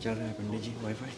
चल रहा है पंडित जी वाईफाई.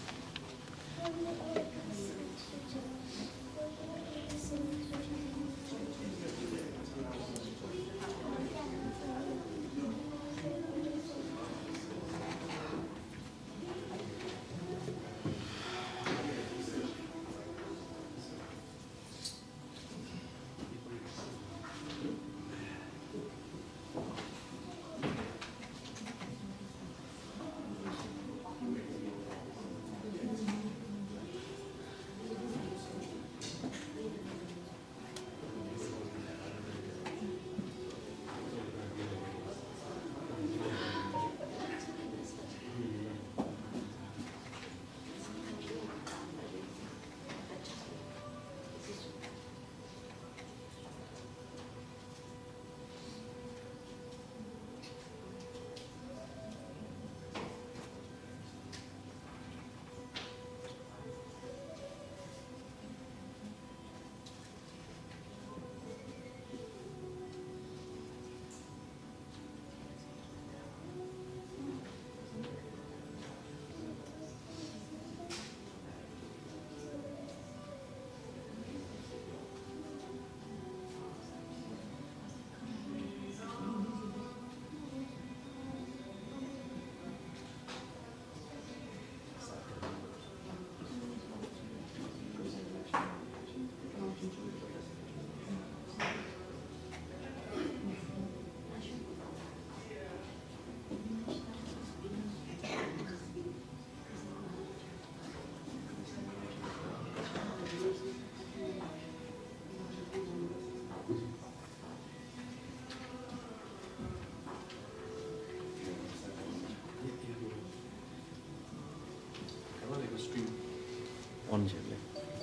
On चले.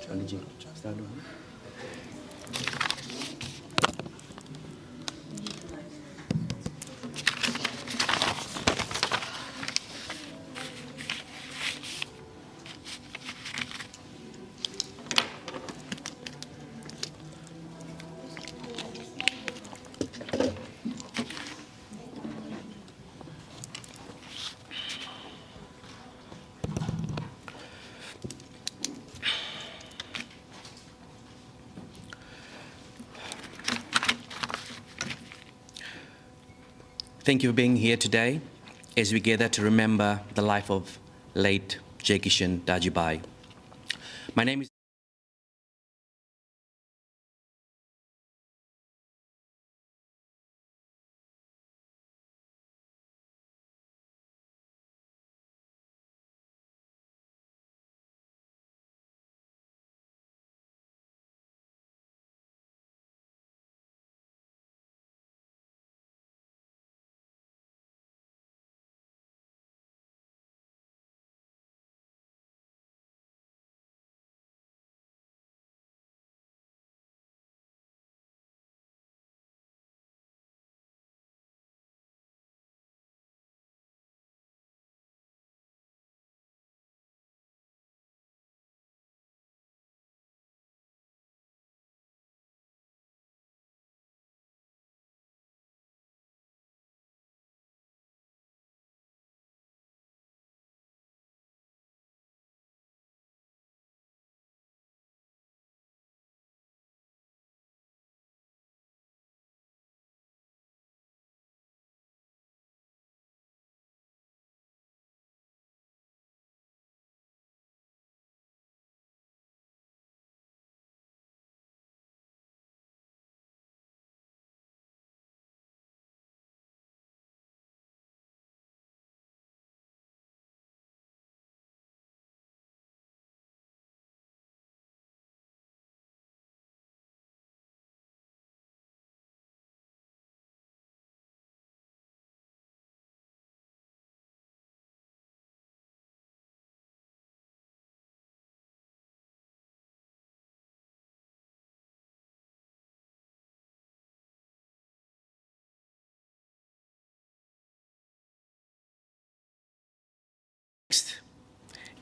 चलिए जी. Start हो. Thank you for being here today as we gather to remember the life of late Jaikishan Dajibhai. My name is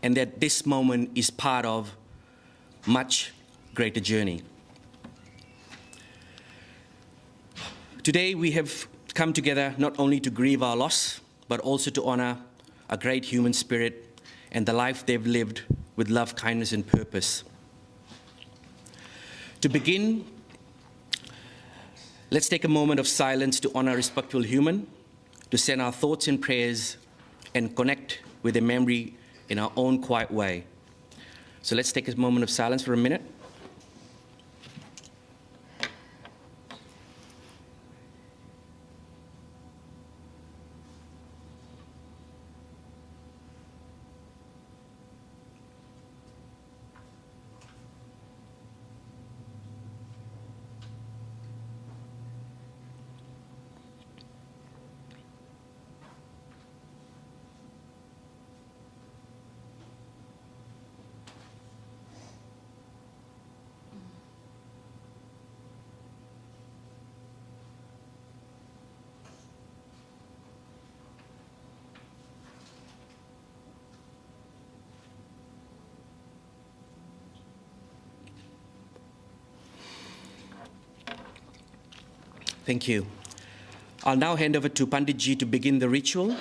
and that this moment is part of much greater journey. Today we have come together not only to grieve our loss, but also to honor a great human spirit and the life they've lived with love, kindness, and purpose. To begin, let's take a moment of silence to honor a respectful human, to send our thoughts and prayers and connect with their memory in our own quiet way. So let's take a moment of silence for a minute. Thank you. I'll now hand over to Panditji to begin the ritual,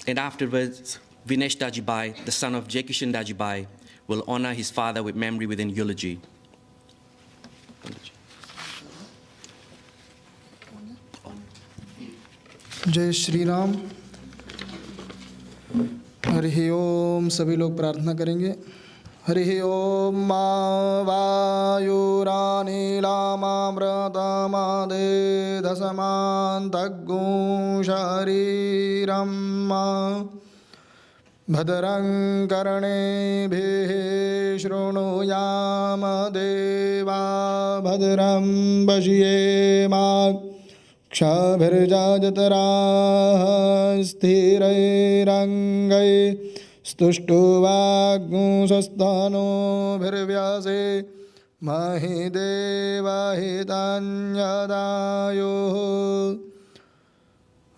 and afterwards, Vinesh Dajibhai, the son of Jaikishan Dajibhai, will honor his father with memory within eulogy. जय श्री राम। हरि ओम। सभी लोग प्रार्थना करेंगे। हरि ओम। मा वायुरानीलामामृतमादे दशमान्तगुं शरीरं भद्रं कर्णेभिः शृणुयाम देवा भद्रं क्षभिर्जाजतराः स्थिरैरङ्गै स्तुष्टुवाग्मुषस्तनोभिर्व्यासे महि देवहितान्यदायुः।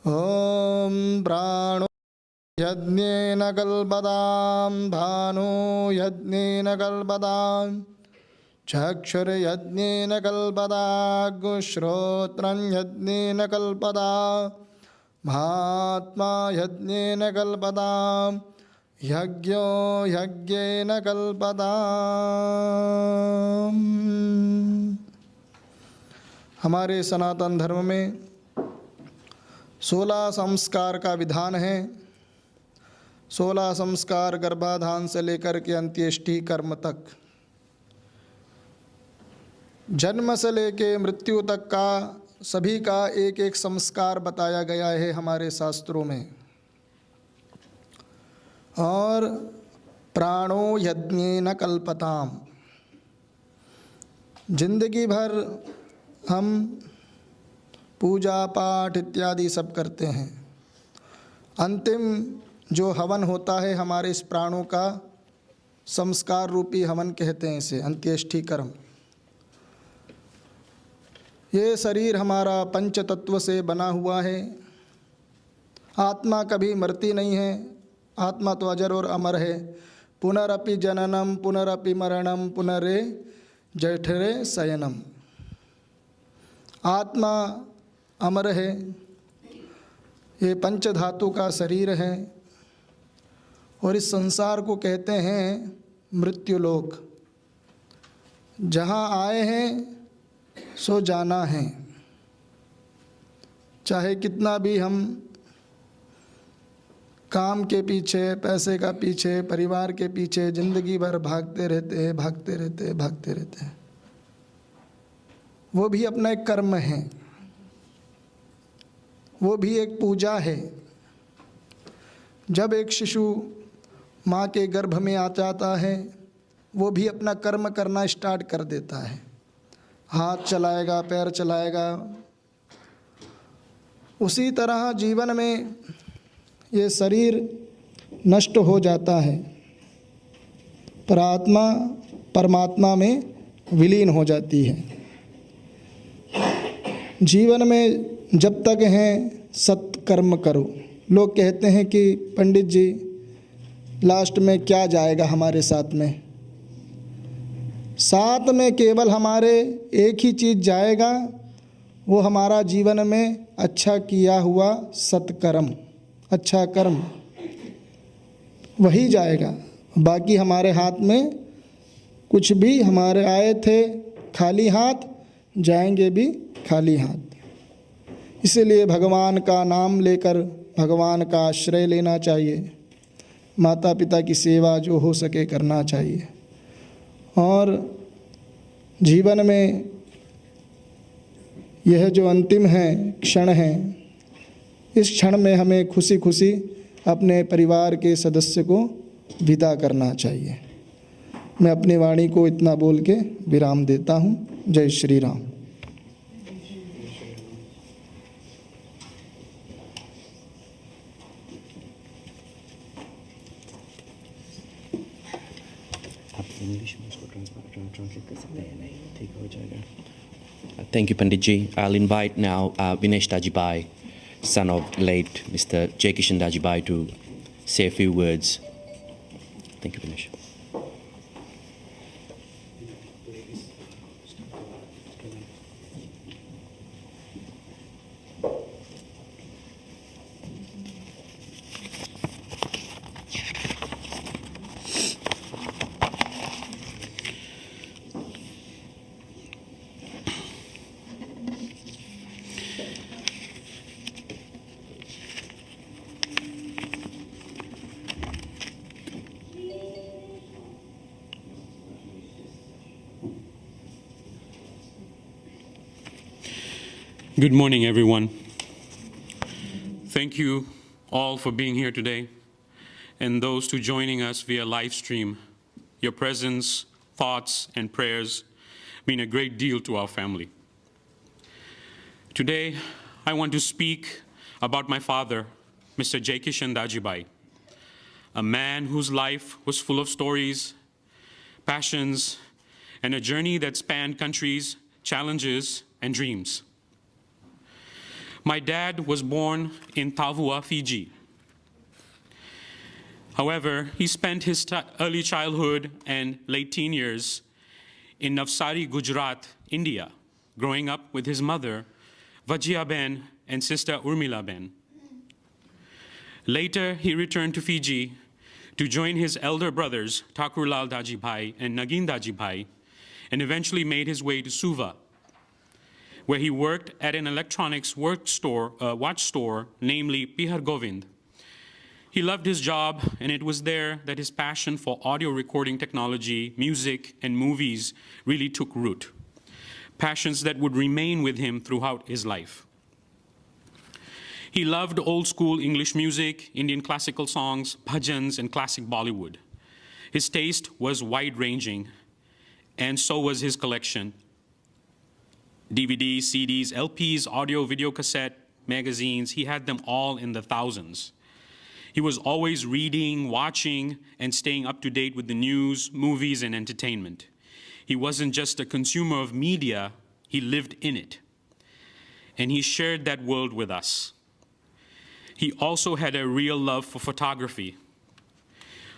ॐ प्राणो यज्ञेन कल्पतां भानो यज्ञेन कल्पतां चक्षुर्यज्ञेन कल्पताग्श्रोत्रं यज्ञेन कल्पता महात्मा यज्ञेन कल्पतां यज्ञो यज्ञेन कल्पताम्। हमारे सनातन धर्म में 16 संस्कार का विधान है। 16 संस्कार गर्भाधान से लेकर के अंत्येष्टि कर्म तक, जन्म से लेके मृत्यु तक का सभी का एक एक संस्कार बताया गया है हमारे शास्त्रों में। और प्राणो यज्ञेन कल्पताम, जिंदगी भर हम पूजा पाठ इत्यादि सब करते हैं। अंतिम जो हवन होता है हमारे इस प्राणों का संस्कार रूपी हवन कहते हैं इसे, अंत्येष्टि कर्म। ये शरीर हमारा पंच तत्व से बना हुआ है। आत्मा कभी मरती नहीं है, आत्मा तो अजर और अमर है। पुनरपि जननम पुनरपि मरणम पुनरे जठरे शयनम। आत्मा अमर है। ये पंच धातु का शरीर है और इस संसार को कहते हैं मृत्युलोक। जहाँ आए हैं सो जाना है। चाहे कितना भी हम काम के पीछे, पैसे का पीछे, परिवार के पीछे जिंदगी भर भागते रहते हैं, भागते रहते हैं, भागते रहते हैं, वो भी अपना एक कर्म है, वो भी एक पूजा है। जब एक शिशु माँ के गर्भ में आ जाता है, वो भी अपना कर्म करना स्टार्ट कर देता है। हाथ चलाएगा, पैर चलाएगा। उसी तरह जीवन में ये शरीर नष्ट हो जाता है, पर आत्मा परमात्मा में विलीन हो जाती है। जीवन में जब तक हैं सत्कर्म करो। लोग कहते हैं कि पंडित जी लास्ट में क्या जाएगा हमारे साथ में? साथ में केवल हमारे एक ही चीज़ जाएगा, वो हमारा जीवन में अच्छा किया हुआ सत्कर्म, अच्छा कर्म। वही जाएगा, बाकी हमारे हाथ में कुछ भी, हमारे आए थे खाली हाथ, जाएंगे भी खाली हाथ। इसीलिए भगवान का नाम लेकर भगवान का आश्रय लेना चाहिए, माता पिता की सेवा जो हो सके करना चाहिए, और जीवन में यह जो अंतिम क्षण है, इस क्षण में हमें खुशी खुशी अपने परिवार के सदस्य को विदा करना चाहिए। मैं अपनी वाणी को इतना बोल के विराम देता हूँ। जय Shri Ram. Thank you, Pandit Ji. I'll invite now Vinesh Dajibhai, son of late Mr. Jaikishan Dajibhai, to say a few words. Thank you, Vinesh. Good morning, everyone. Thank you all for being here today, and those who joining us via live stream. Your presence, thoughts, and prayers mean a great deal to our family. Today, I want to speak about my father, Mr. Jaikishan Dajibhai, a man whose life was full of stories, passions, and a journey that spanned countries, challenges, and dreams. My dad was born in Tavua, Fiji. However, he spent his early childhood and late teen years in Navsari, Gujarat, India, growing up with his mother, Vajia Ben, and sister Urmila Ben. Later, he returned to Fiji to join his elder brothers, Thakurlal Dajibhai and Nagin Dajibhai, and eventually made his way to Suva, where he worked at an electronics watch store, namely Pihar Govind. He loved his job, and it was there that his passion for audio recording technology, music, and movies really took root, passions that would remain with him throughout his life. He loved old school English music, Indian classical songs, bhajans, and classic Bollywood. His taste was wide-ranging, and so was his collection. DVDs, CDs, LPs, audio, video cassette, magazines, he had them all in the thousands. He was always reading, watching, and staying up to date with the news, movies, and entertainment. He wasn't just a consumer of media, he lived in it. And he shared that world with us. He also had a real love for photography,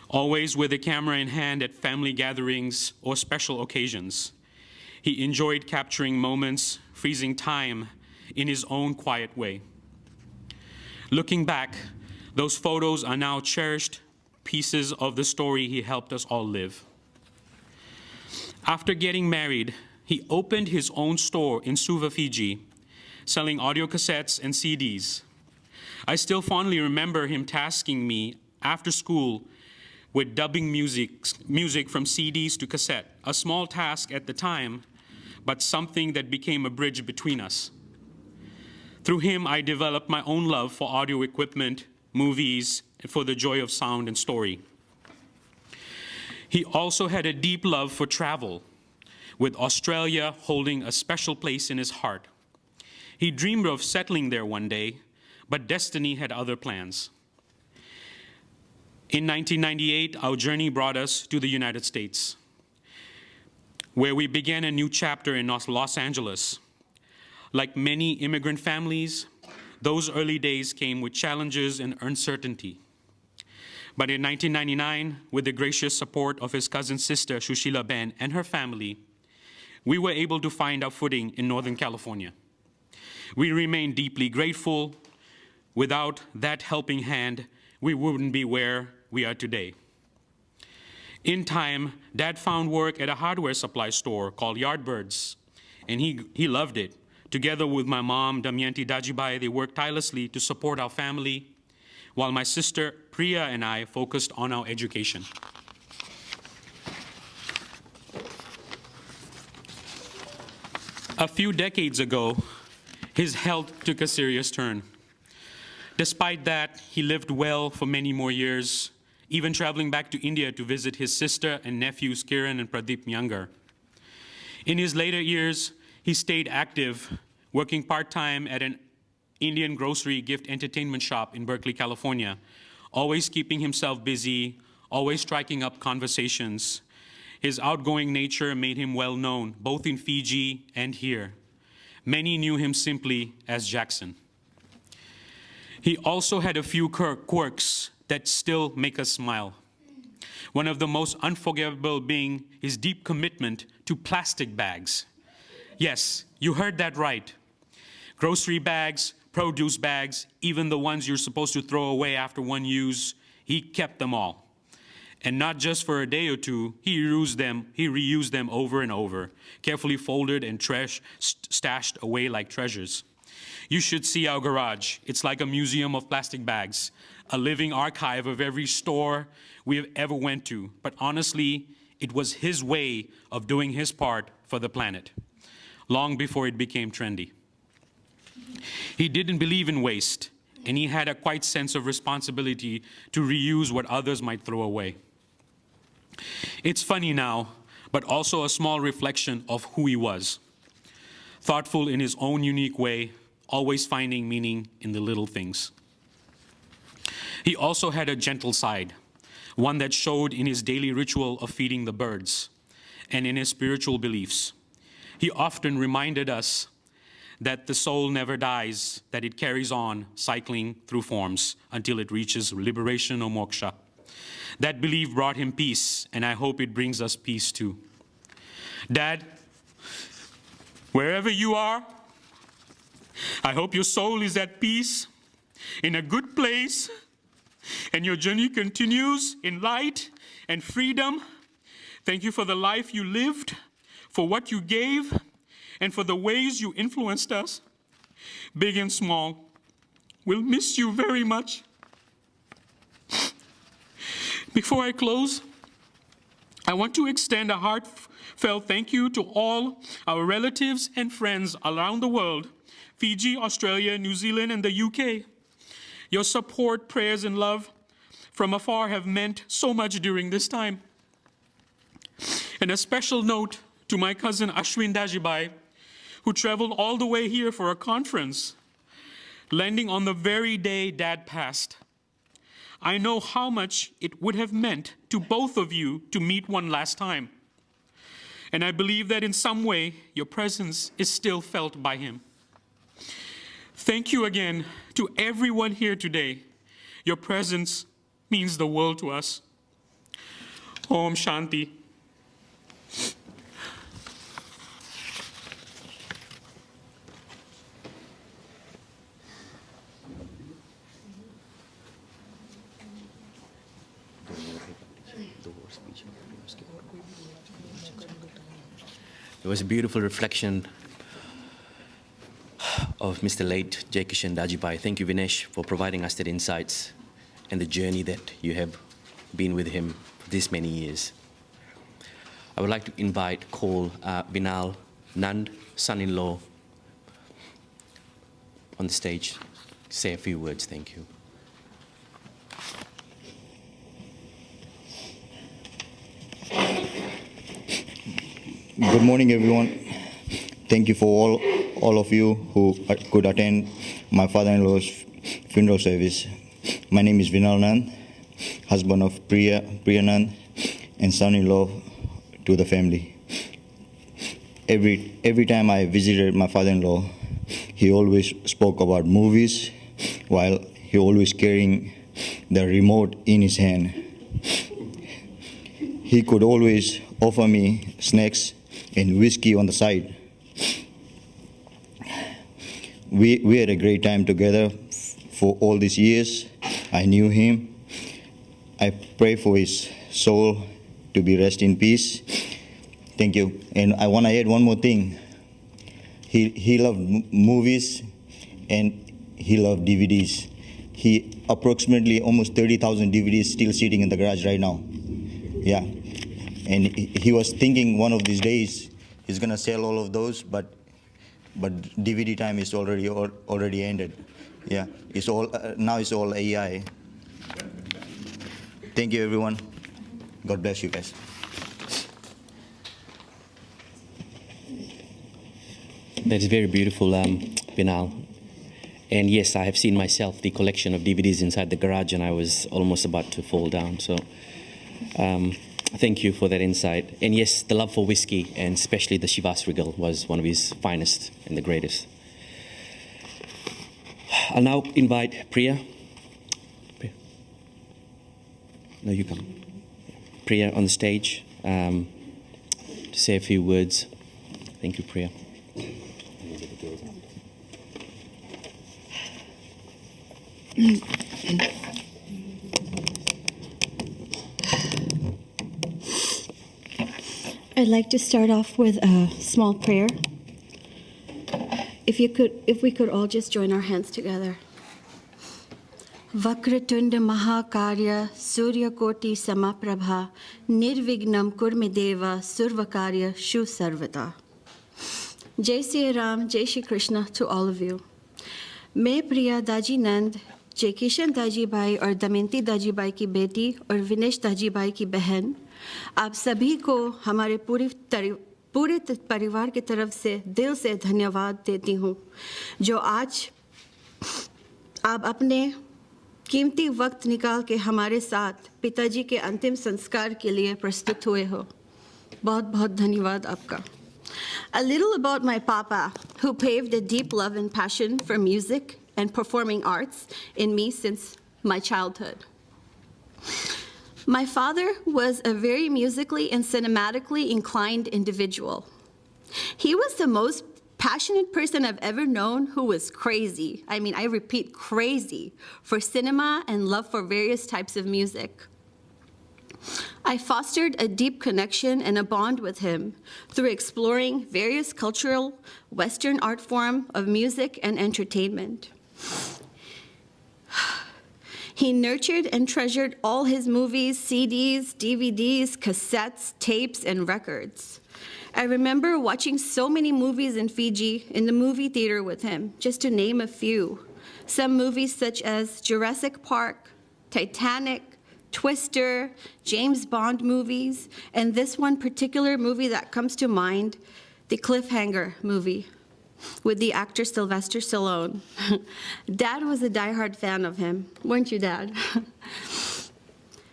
always with a camera in hand at family gatherings or special occasions. He enjoyed capturing moments, freezing time in his own quiet way. Looking back, those photos are now cherished pieces of the story he helped us all live. After getting married, he opened his own store in Suva, Fiji, selling audio cassettes and CDs. I still fondly remember him tasking me after school with dubbing music from CDs to cassette, a small task at the time, but something that became a bridge between us. Through him, I developed my own love for audio equipment, movies, and for the joy of sound and story. He also had a deep love for travel, with Australia holding a special place in his heart. He dreamed of settling there one day, but destiny had other plans. In 1998, our journey brought us to the United States, where we began a new chapter in Los Angeles. Like many immigrant families, those early days came with challenges and uncertainty. But in 1999, with the gracious support of his cousin sister, Shushila Ben, and her family, we were able to find our footing in Northern California. We remain deeply grateful. Without that helping hand, we wouldn't be where we are today. In time, Dad found work at a hardware supply store called Yardbirds, and he loved it. Together with my mom, Damayanti Dajibhai, they worked tirelessly to support our family, while my sister Priya and I focused on our education. A few decades ago, his health took a serious turn. Despite that, he lived well for many more years, even traveling back to India to visit his sister and nephews Kiran and Pradeep Younger. In his later years, he stayed active, working part-time at an Indian grocery gift entertainment shop in Berkeley, California, always keeping himself busy, always striking up conversations. His outgoing nature made him well known, both in Fiji and here. Many knew him simply as Jackson. He also had a few quirks that still make us smile. One of the most unforgivable being his deep commitment to plastic bags. Yes, you heard that right. Grocery bags, produce bags, even the ones you're supposed to throw away after one use, he kept them all. And not just for a day or two, he reused them over and over, carefully folded and stashed away like treasures. You should see our garage. It's like a museum of plastic bags, a living archive of every store we have ever went to. But honestly, it was his way of doing his part for the planet, long before it became trendy. He didn't believe in waste, and he had a quite sense of responsibility to reuse what others might throw away. It's funny now, but also a small reflection of who he was. Thoughtful in his own unique way, always finding meaning in the little things. He also had a gentle side, one that showed in his daily ritual of feeding the birds and in his spiritual beliefs. He often reminded us that the soul never dies, that it carries on, cycling through forms until it reaches liberation or moksha. That belief brought him peace, and I hope it brings us peace too. Dad, wherever you are, I hope your soul is at peace, in a good place, and your journey continues in light and freedom. Thank you for the life you lived, for what you gave, and for the ways you influenced us, big and small. We'll miss you very much. Before I close, I want to extend a heartfelt thank you to all our relatives and friends around the world, Fiji, Australia, New Zealand, and the UK. Your support, prayers, and love from afar have meant so much during this time. And a special note to my cousin Ashwin Dajibhai, who traveled all the way here for a conference, landing on the very day Dad passed. I know how much it would have meant to both of you to meet one last time. And I believe that in some way, your presence is still felt by him. Thank you again to everyone here today. Your presence means the world to us. Om Shanti. It was a beautiful reflection of Mr. late Jaikishan Dajibhai. Thank you, Vinesh, for providing us that insights and the journey that you have been with him for this many years. I would like to call Vinal Nand, son-in-law, on the stage to say a few words. Thank you. Good morning, everyone. Thank you for all of you who could attend my father-in-law's funeral service. My name is Vinal Nand, husband of Priya Nand, and son-in-law to the family. Every time I visited my father-in-law, he always spoke about movies, while he always carrying the remote in his hand. He could always offer me snacks and whiskey on the side. We had a great time together for all these years. I knew him. I pray for his soul to be rest in peace. Thank you. And I want to add one more thing. He loved movies and he loved DVDs. He approximately almost 30,000 DVDs still sitting in the garage right now. Yeah. And he was thinking one of these days he's going to sell all of those, but DVD time is already ended. Yeah. It's all now it's all AI. Thank you, everyone. God bless you guys. That is very beautiful, Binal. And yes, I have seen myself the collection of DVDs inside the garage, and I was almost about to fall down. So thank you for that insight. And yes, the love for whiskey, and especially the Chivas Regal, was one of his finest and the greatest. I'll now invite Priya. No, you come. Priya on the stage to say a few words. Thank you, Priya. I'd like to start off with a small prayer. If we could all just join our hands together. Vakratunda Mahakarya Surya Koti Samaprabha Nirvignam Kurmideva Survakarya Shu Sarvata. Jai Sri Ram, Jai Shri Krishna to all of you. मैं प्रिया दाजी नंद, जयकिशन दाजीभाई और दमयंती दाजीभाई की बेटी और विनेश दाजीभाई की बहन, आप सभी को हमारे पूरे परिवार की तरफ से दिल से धन्यवाद देती हूँ, जो आज आप अपने कीमती वक्त निकाल के हमारे साथ पिताजी के अंतिम संस्कार के लिए प्रस्तुत हुए हो। बहुत बहुत धन्यवाद आपका। A little about my papa, who paved a deep love and passion for music and performing arts in me since my childhood. My father was a very musically and cinematically inclined individual. He was the most passionate person I've ever known who was crazy. I mean, I repeat, crazy for cinema and love for various types of music. I fostered a deep connection and a bond with him through exploring various cultural Western art forms of music and entertainment. He nurtured and treasured all his movies, CDs, DVDs, cassettes, tapes, and records. I remember watching so many movies in Fiji in the movie theater with him, just to name a few. Some movies such as Jurassic Park, Titanic, Twister, James Bond movies, and this one particular movie that comes to mind, the Cliffhanger movie with the actor Sylvester Stallone. Dad was a diehard fan of him, weren't you, Dad?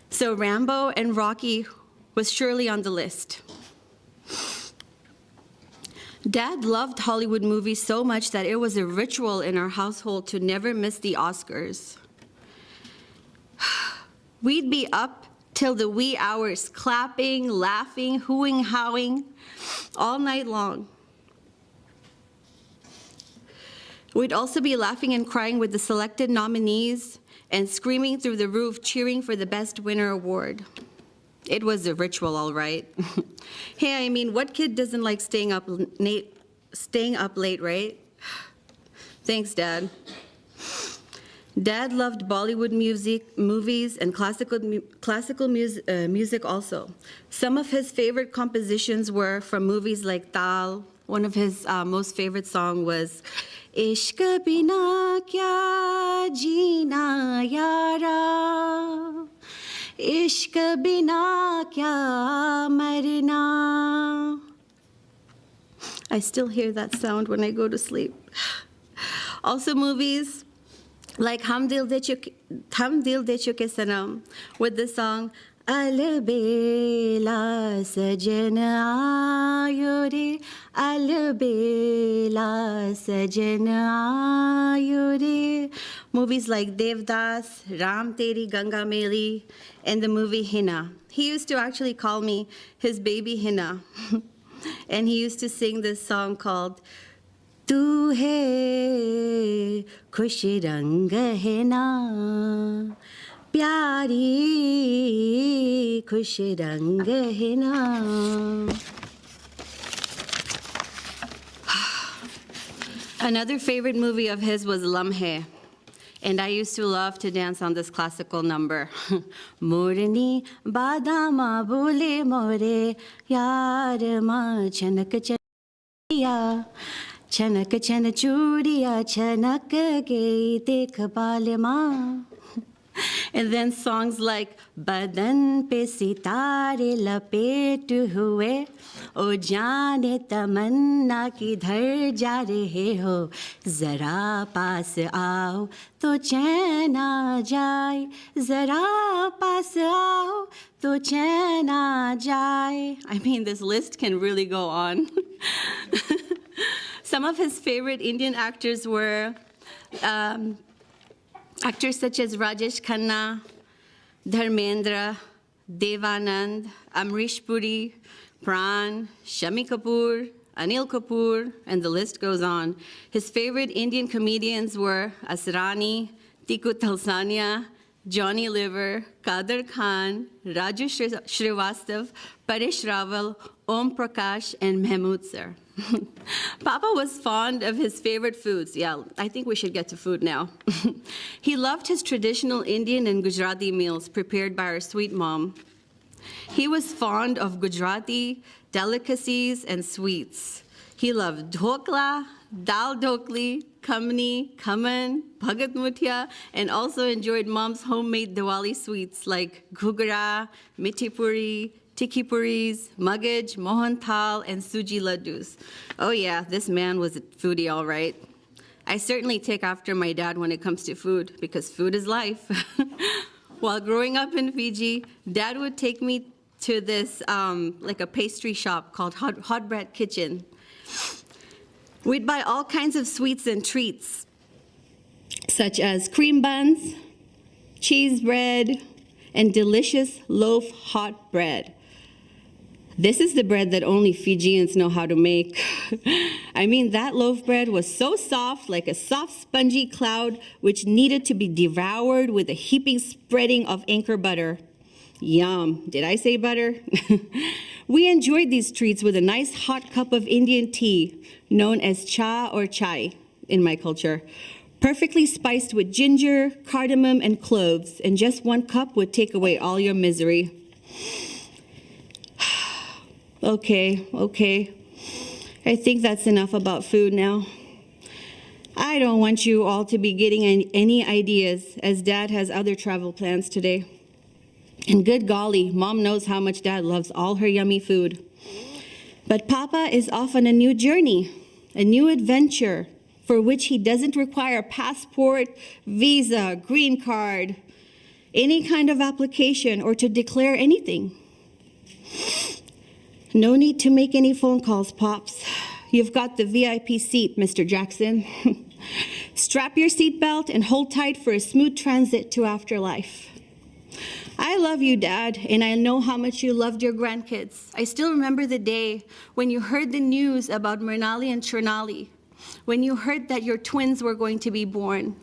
So Rambo and Rocky was surely on the list. Dad loved Hollywood movies so much that it was a ritual in our household to never miss the Oscars. We'd be up till the wee hours, clapping, laughing, hooing, howing, all night long. We'd also be laughing and crying with the selected nominees and screaming through the roof, cheering for the Best Winner award. It was a ritual, all right. Hey, I mean, what kid doesn't like staying up late, right? Thanks, Dad. Dad loved Bollywood music, movies, and classical music also. Some of his favorite compositions were from movies like Tal. One of his most favorite songs was Ishq bina kya jeena yara, Ishq bina kya marna. I still hear that sound when I go to sleep. Also movies like Hum Dil De Chuke Sanam with the song Albela Sajan Aayo Re, Albela Sajan Aayo Re. Movies like Devdas, Ram Teri Ganga Meli, and the movie Hina. He used to actually call me his baby Hina. And he used to sing this song called Tu hai khush rang hai na, प्यारी खुश रंग है ना. Another favorite movie of his was Lamhe, and I used to love to dance on this classical number. Morni badama bole more yaar ma chanak chaniya chanak chan churiya chanak gei dekh bal ma. And then songs like Badan pe sitare lapet hue, O jaane tamanna kidhar ja rahe ho, zara paas aao to chain aa jaye, zara paas aao to chain aa jaye. I mean, this list can really go on. Some of his favorite Indian actors were actors such as Rajesh Khanna, Dharmendra, Devanand, Amrish Puri, Pran, Shami Kapoor, Anil Kapoor, and the list goes on. His favorite Indian comedians were Asrani, Tiku Talsania, Johnny Liver, Kader Khan, Raju Srivastav, Paresh Rawal, Om Prakash, and Mahmood Sir. Papa was fond of his favorite foods. Yeah, I think we should get to food now. He loved his traditional Indian and Gujarati meals prepared by our sweet mom. He was fond of Gujarati delicacies and sweets. He loved dhokla, dal dhokli, kamni, khaman, bhagat muthia, and also enjoyed mom's homemade Diwali sweets like ghugara, mithi puri, tikki puris, magaj, mohanthal, and suji laddus. Oh yeah, this man was a foodie, all right. I certainly take after my dad when it comes to food, because food is life. While growing up in Fiji, Dad would take me to this, like a pastry shop called Hot Bread Kitchen. We'd buy all kinds of sweets and treats, such as cream buns, cheese bread, and delicious loaf hot bread. This is the bread that only Fijians know how to make. I mean, that loaf bread was so soft, like a soft, spongy cloud, which needed to be devoured with a heaping spreading of anchor butter. Yum. Did I say butter? We enjoyed these treats with a nice hot cup of Indian tea, known as cha or chai in my culture, perfectly spiced with ginger, cardamom, and cloves, and just one cup would take away all your misery. Okay. I think that's enough about food now. I don't want you all to be getting any ideas, as Dad has other travel plans today. And good golly, Mom knows how much Dad loves all her yummy food. But Papa is off on a new journey, a new adventure, for which he doesn't require a passport, visa, green card, any kind of application, or to declare anything. No need to make any phone calls, Pops. You've got the VIP seat, Mr. Jackson. Strap your seatbelt and hold tight for a smooth transit to afterlife. I love you, Dad, and I know how much you loved your grandkids. I still remember the day when you heard the news about Mrinali and Chernali, when you heard that your twins were going to be born,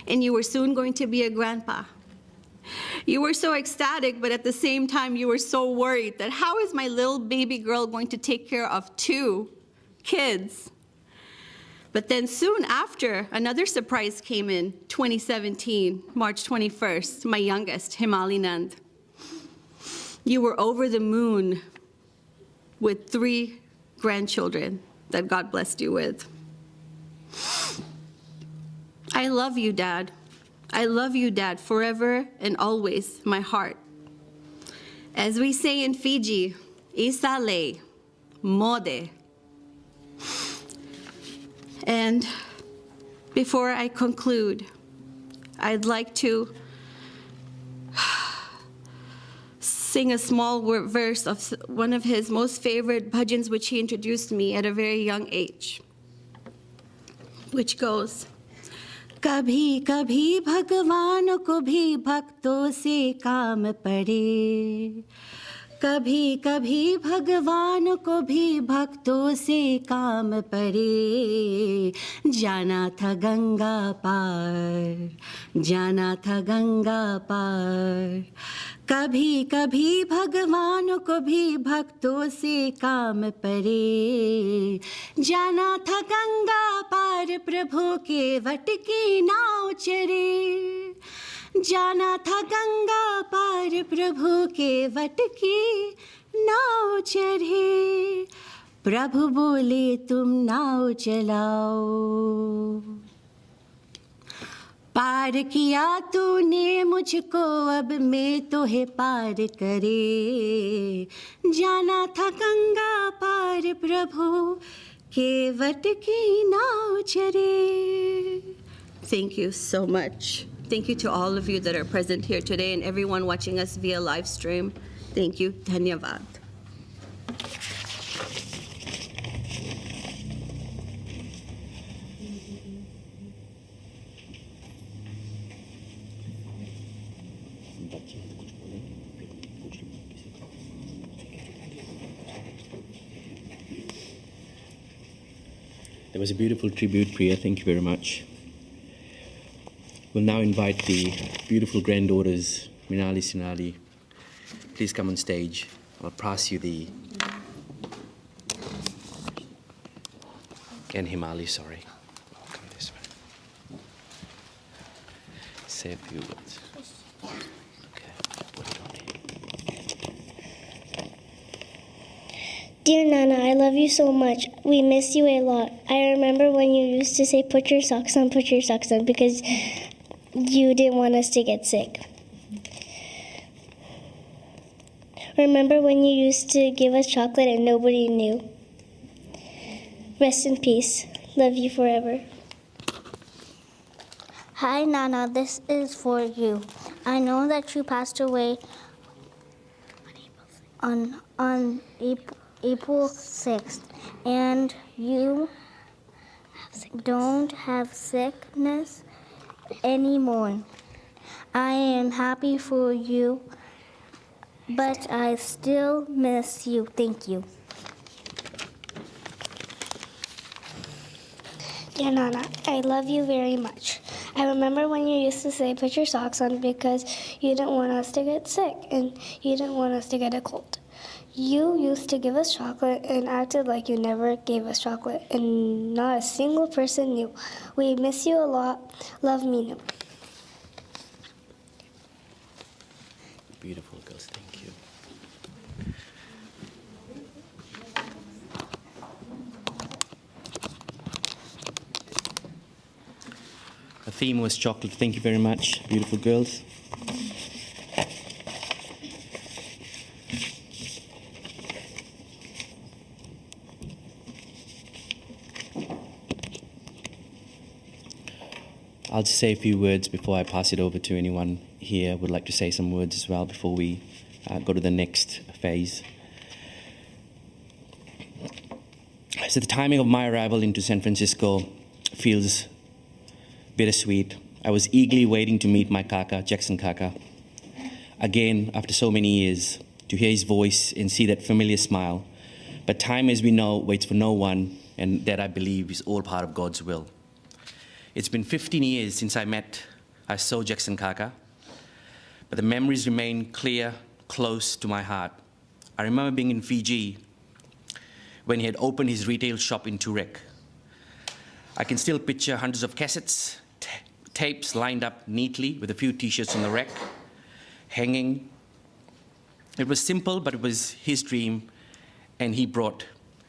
and you were soon going to be a grandpa. You were so ecstatic, but at the same time, you were so worried that how is my little baby girl going to take care of 2 kids? But then soon after, another surprise came in, 2017, March 21st, my youngest, Himali Nand. You were over the moon with 3 grandchildren that God blessed you with. I love you, Dad. I love you, Dad, forever and always, my heart. As we say in Fiji, Isale, Mode. And before I conclude, I'd like to sing a small verse of one of his most favorite bhajans, which he introduced me at a very young age, which goes, कभी कभी भगवान को भी भक्तों से काम पड़े, कभी कभी भगवान को भी भक्तों से काम पड़े, जाना था गंगा पार, जाना था गंगा पार। कभी कभी भगवान को भी भक्तों से काम पड़े, जाना था गंगा पार, प्रभु के वट की नाव चढ़े, जाना था गंगा पार, प्रभु के वट की नाव चढ़े। प्रभु बोले तुम नाव चलाओ, पार किया तूने मुझको, अब मैं तोहे पार करे, जाना था गंगा पार, प्रभु के वट की नाव चढ़े। Thank you so much. Thank you to all of you that are present here today and everyone watching us via live stream. Thank you. Dhanyavad. That was a beautiful tribute prayer. Thank you very much. We'll now invite the beautiful granddaughters, Minali, Sinali. Please come on stage. I'll pass you the... And Himali, sorry. Come this way. Say a few words. Okay, put it on here. Dear Nana, I love you so much. We miss you a lot. I remember when you used to say, put your socks on, because you didn't want us to get sick. Remember when you used to give us chocolate and nobody knew? Rest in peace. Love you forever. Hi, Nana. This is for you. I know that you passed away on April 6th, and you don't have sickness anymore. I am happy for you, but I still miss you. Thank you. Dear Nana, I love you very much. I remember when you used to say, put your socks on, because you didn't want us to get sick and you didn't want us to get a cold. You used to give us chocolate and acted like you never gave us chocolate, and not a single person knew. We miss you a lot. Love, Minu. Beautiful girls, thank you. The theme was chocolate. Thank you very much, beautiful girls. I'll just say a few words before I pass it over to anyone here would like to say some words as well before we go to the next phase. So the timing of my arrival into San Francisco feels bittersweet. I was eagerly waiting to meet my kaka, Jackson Kaka. Again, after so many years, to hear his voice and see that familiar smile. But time, as we know, waits for no one, and that I believe is all part of God's will. It's been 15 years since I saw Jackson Kaka, but the memories remain clear, close to my heart. I remember being in Fiji when he had opened his retail shop in Turek. I can still picture hundreds of cassettes, tapes lined up neatly with a few t-shirts on the rack, hanging. It was simple, but it was his dream, and he brought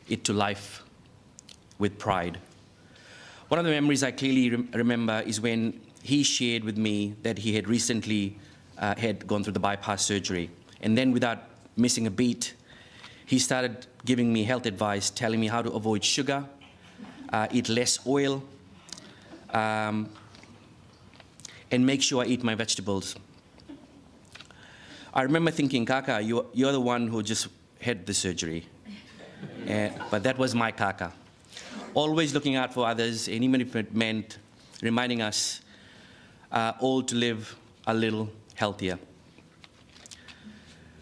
it to life with pride. One of the memories I clearly remember is when he shared with me that he had recently had gone through the bypass surgery. And then without missing a beat, he started giving me health advice, telling me how to avoid sugar, eat less oil, and make sure I eat my vegetables. I remember thinking, Kaka, you're the one who just had the surgery. But that was my Kaka. Always looking out for others, and even if it meant reminding us all to live a little healthier.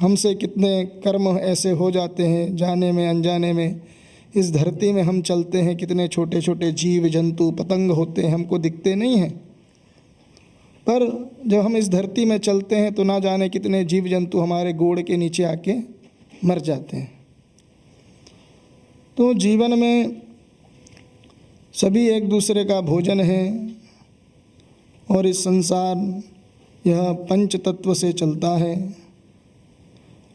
हमसे कितने कर्म ऐसे हो जाते हैं, जाने में अनजाने में। इस धरती में हम चलते हैं, कितने छोटे छोटे जीव जंतु पतंग होते हैं, हमको दिखते नहीं हैं, पर जब हम इस धरती में चलते हैं तो ना जाने कितने जीव जंतु हमारे गोड़ के नीचे आके मर जाते हैं। तो जीवन में सभी एक दूसरे का भोजन है, और इस संसार यह पंच तत्व से चलता है।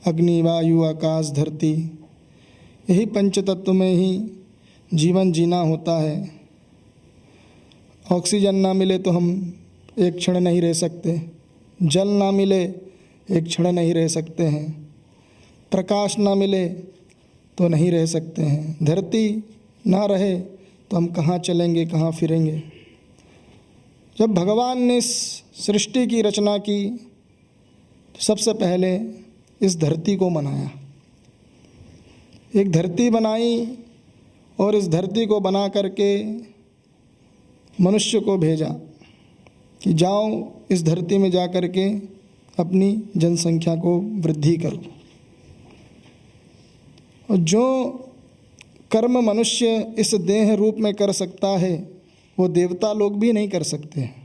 अग्नि, वायु, आकाश, धरती, यही पंच तत्व में ही जीवन जीना होता है। ऑक्सीजन ना मिले तो हम एक क्षण नहीं रह सकते, जल ना मिले एक क्षण नहीं रह सकते हैं, प्रकाश ना मिले तो नहीं रह सकते हैं, धरती ना रहे तो हम कहाँ चलेंगे, कहाँ फिरेंगे। जब भगवान ने इस सृष्टि की रचना की तो सबसे पहले इस धरती को बनाया, एक धरती बनाई, और इस धरती को बना करके मनुष्य को भेजा कि जाओ इस धरती में जा कर के अपनी जनसंख्या को वृद्धि करो। और जो कर्म मनुष्य इस देह रूप में कर सकता है वो देवता लोग भी नहीं कर सकते हैं।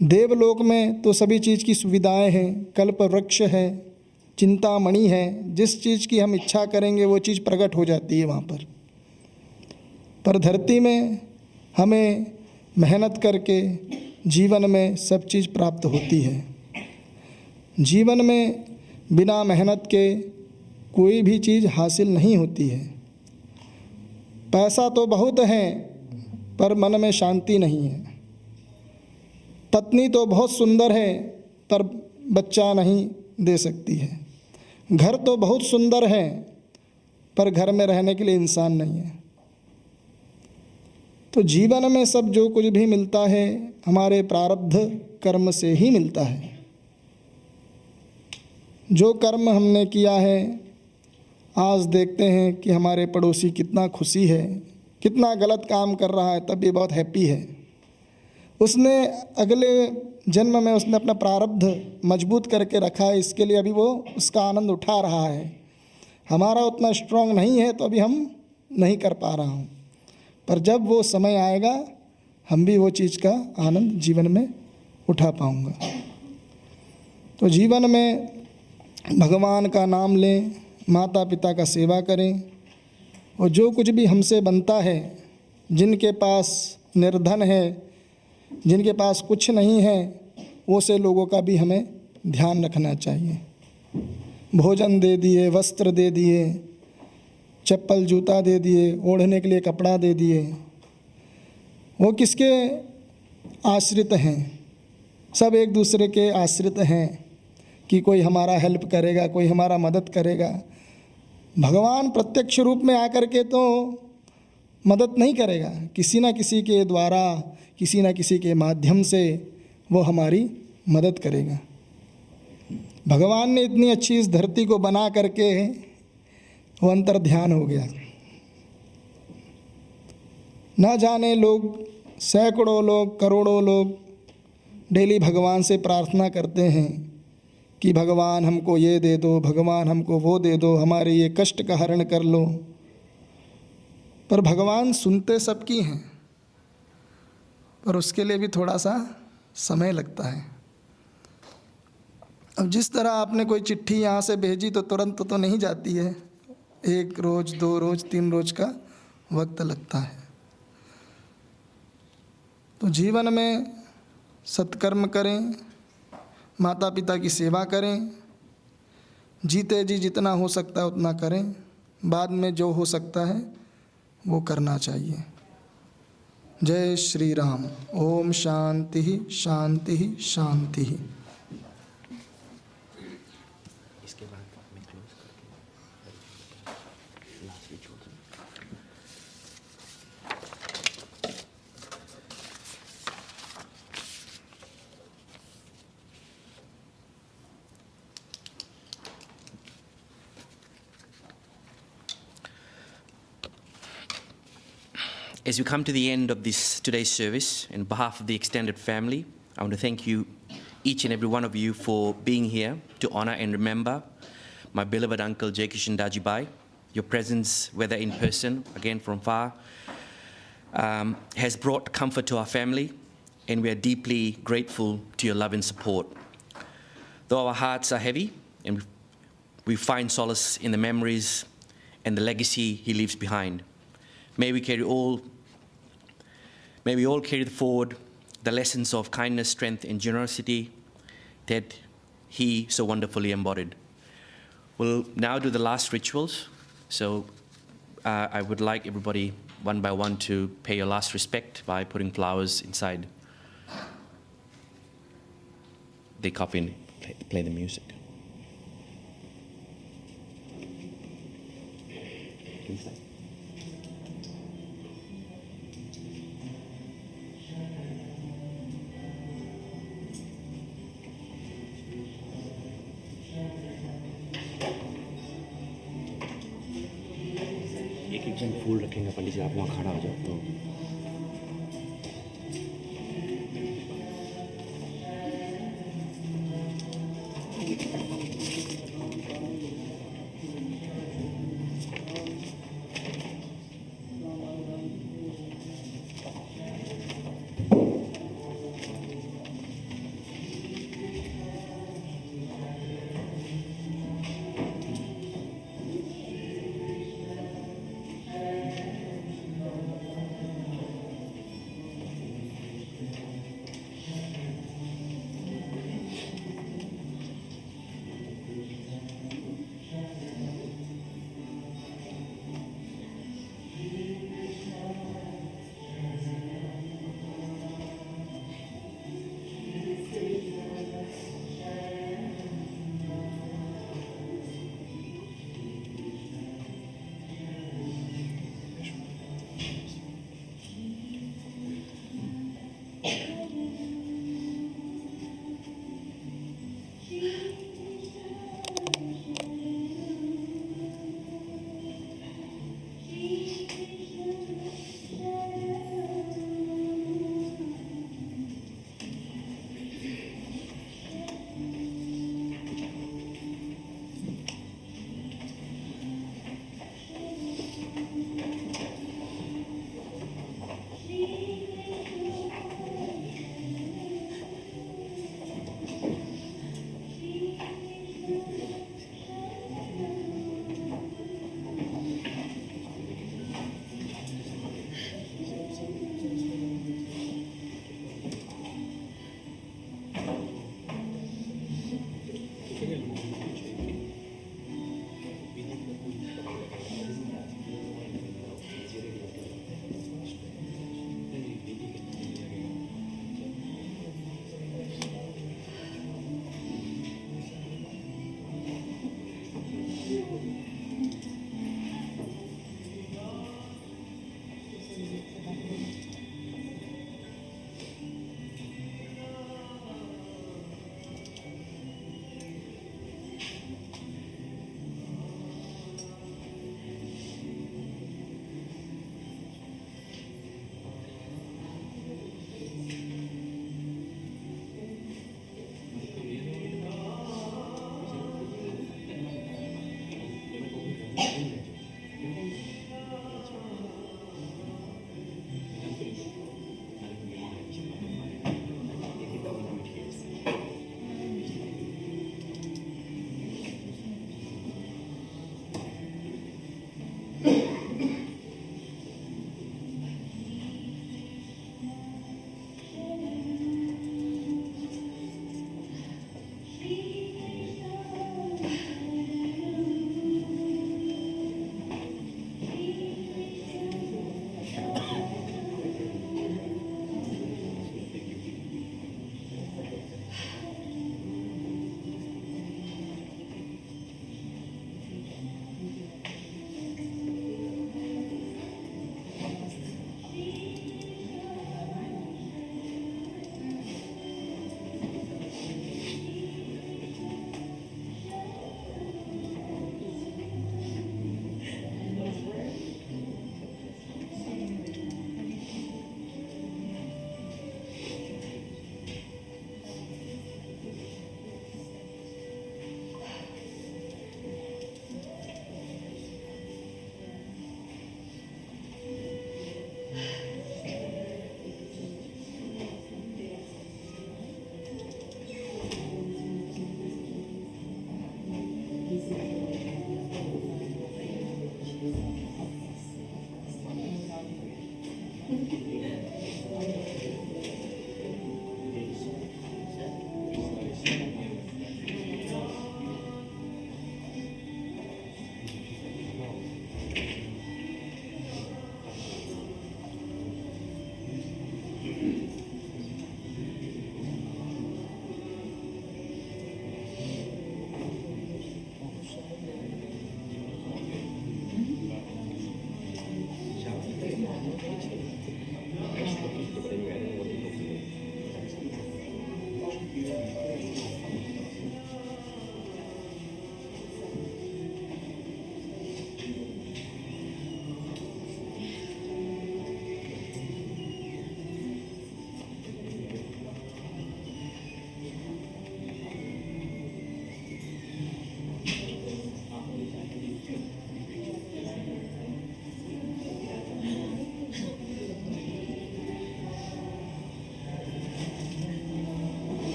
देवलोक में तो सभी चीज़ की सुविधाएं हैं, कल्प वृक्ष है, चिंतामणि है, जिस चीज़ की हम इच्छा करेंगे वो चीज़ प्रकट हो जाती है वहाँ पर धरती में हमें मेहनत करके जीवन में सब चीज़ प्राप्त होती है। जीवन में बिना मेहनत के कोई भी चीज़ हासिल नहीं होती है। पैसा तो बहुत है पर मन में शांति नहीं है, पत्नी तो बहुत सुंदर है पर बच्चा नहीं दे सकती है, घर तो बहुत सुंदर है पर घर में रहने के लिए इंसान नहीं है। तो जीवन में सब जो कुछ भी मिलता है हमारे प्रारब्ध कर्म से ही मिलता है। जो कर्म हमने किया है, आज देखते हैं कि हमारे पड़ोसी कितना खुशी है, कितना गलत काम कर रहा है तब भी बहुत हैप्पी है। उसने अगले जन्म में उसने अपना प्रारब्ध मजबूत करके रखा है, इसके लिए अभी वो उसका आनंद उठा रहा है। हमारा उतना स्ट्रांग नहीं है तो अभी हम नहीं कर पा रहा हूँ, पर जब वो समय आएगा हम भी वो चीज़ का आनंद जीवन में उठा पाऊँगा। तो जीवन में भगवान का नाम लें, माता पिता का सेवा करें, और जो कुछ भी हमसे बनता है, जिनके पास निर्धन है, जिनके पास कुछ नहीं है, वो से लोगों का भी हमें ध्यान रखना चाहिए। भोजन दे दिए, वस्त्र दे दिए, चप्पल जूता दे दिए, ओढ़ने के लिए कपड़ा दे दिए, वो किसके आश्रित हैं? सब एक दूसरे के आश्रित हैं कि कोई हमारा हेल्प करेगा, कोई हमारा मदद करेगा। भगवान प्रत्यक्ष रूप में आकर के तो मदद नहीं करेगा, किसी न किसी के द्वारा, किसी न किसी के माध्यम से वो हमारी मदद करेगा। भगवान ने इतनी अच्छी इस धरती को बना करके वो अंतर ध्यान हो गया। ना जाने लोग, सैकड़ों लोग, करोड़ों लोग डेली भगवान से प्रार्थना करते हैं कि भगवान हमको ये दे दो, भगवान हमको वो दे दो, हमारे ये कष्ट का हरण कर लो। पर भगवान सुनते सबकी हैं, पर उसके लिए भी थोड़ा सा समय लगता है। अब जिस तरह आपने कोई चिट्ठी यहाँ से भेजी तो तुरंत तो नहीं जाती है, 1 रोज़, 2 रोज़, 3 रोज़ का वक्त लगता है। तो जीवन में सत्कर्म करें, माता पिता की सेवा करें, जीते जी जितना हो सकता है उतना करें, बाद में जो हो सकता है वो करना चाहिए। जय श्री राम। ओम शांति शांति शांति। इसके बाद मैं क्लोज करके last ritual. As we come to the end of today's service, on behalf of the extended family, I want to thank you, each and every one of you, for being here to honor and remember my beloved uncle Jaikishan Dajibhai. Your presence, whether in person, again from far, has brought comfort to our family, and we are deeply grateful to your love and support. Though our hearts are heavy, and we find solace in the memories and the legacy he leaves behind. May we all carry forward the lessons of kindness, strength, and generosity that he so wonderfully embodied. We'll now do the last rituals. So I would like everybody, one by one, to pay your last respect by putting flowers inside the coffin. Play the music. Inside. एक जन फूल रखेंगे पंडित जी, आप वहाँ खड़ा हो जाओ तो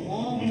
Om